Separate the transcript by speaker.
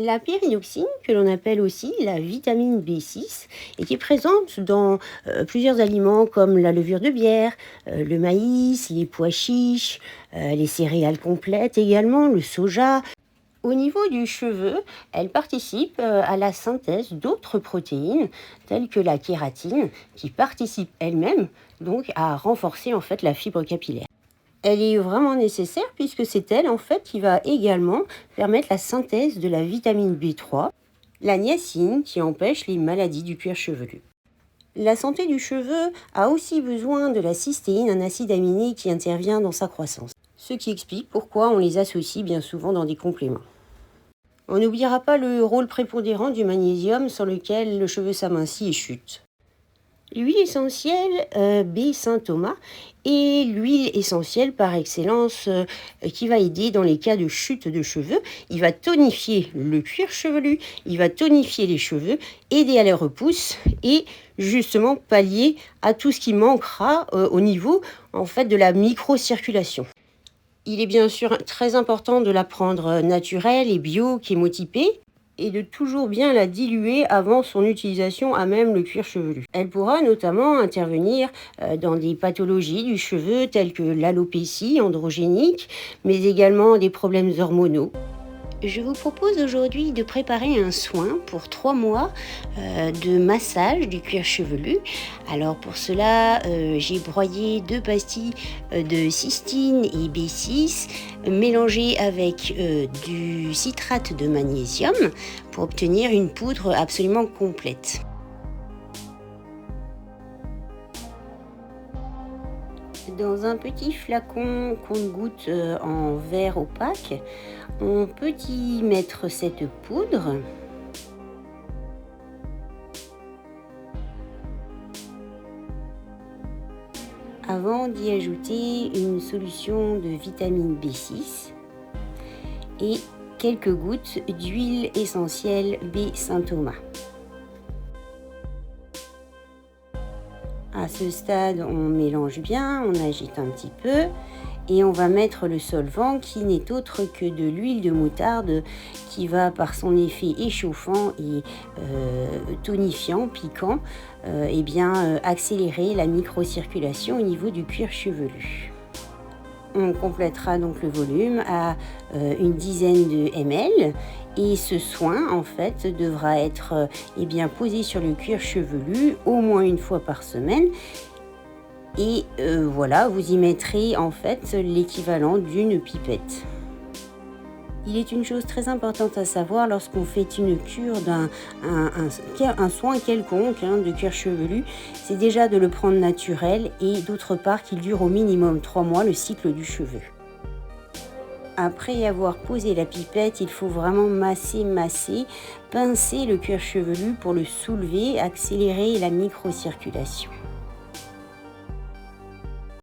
Speaker 1: La pyridoxine, que l'on appelle aussi la vitamine B6, et qui est présente dans plusieurs aliments comme la levure de bière, le maïs, les pois chiches, les céréales complètes également, le soja. Au niveau du cheveu, elle participe à la synthèse d'autres protéines telles que la kératine, qui participe elle-même donc à renforcer en fait la fibre capillaire. Elle est vraiment nécessaire puisque c'est elle en fait qui va également permettre la synthèse de la vitamine B3, la niacine qui empêche les maladies du cuir chevelu. La santé du cheveu a aussi besoin de la cystéine, un acide aminé qui intervient dans sa croissance. Ce qui explique pourquoi on les associe bien souvent dans des compléments. On n'oubliera pas le rôle prépondérant du magnésium sans lequel le cheveu s'amincit et chute. L'huile essentielle baie Saint-Thomas est l'huile essentielle par excellence qui va aider dans les cas de chute de cheveux. Il va tonifier le cuir chevelu, il va tonifier les cheveux, aider à la repousse et justement pallier à tout ce qui manquera au niveau en fait de la microcirculation. Il est bien sûr très important de la prendre naturelle et bio, chémotypée, et de toujours bien la diluer avant son utilisation à même le cuir chevelu. Elle pourra notamment intervenir dans des pathologies du cheveu telles que l'alopécie androgénique, mais également des problèmes hormonaux. Je vous propose aujourd'hui de préparer un soin pour 3 mois de massage du cuir chevelu. Alors pour cela, j'ai broyé 2 pastilles de cystine et B6 mélangées avec du citrate de magnésium pour obtenir une poudre absolument complète. Dans un petit flacon compte-gouttes en verre opaque, on peut y mettre cette poudre. Avant d'y ajouter une solution de vitamine B6 et quelques gouttes d'huile essentielle baie Saint-Thomas. À ce stade, on mélange bien, on agite un petit peu et on va mettre le solvant qui n'est autre que de l'huile de moutarde qui va par son effet échauffant et tonifiant, piquant, accélérer la microcirculation au niveau du cuir chevelu. On complétera donc le volume à une dizaine de ml et ce soin en fait devra être posé sur le cuir chevelu au moins une fois par semaine et voilà, vous y mettrez en fait l'équivalent d'une pipette. Il est une chose très importante à savoir lorsqu'on fait une cure un soin quelconque de cuir chevelu, c'est déjà de le prendre naturel et d'autre part qu'il dure au minimum 3 mois le cycle du cheveu. Après avoir posé la pipette, il faut vraiment masser, pincer le cuir chevelu pour le soulever, accélérer la microcirculation.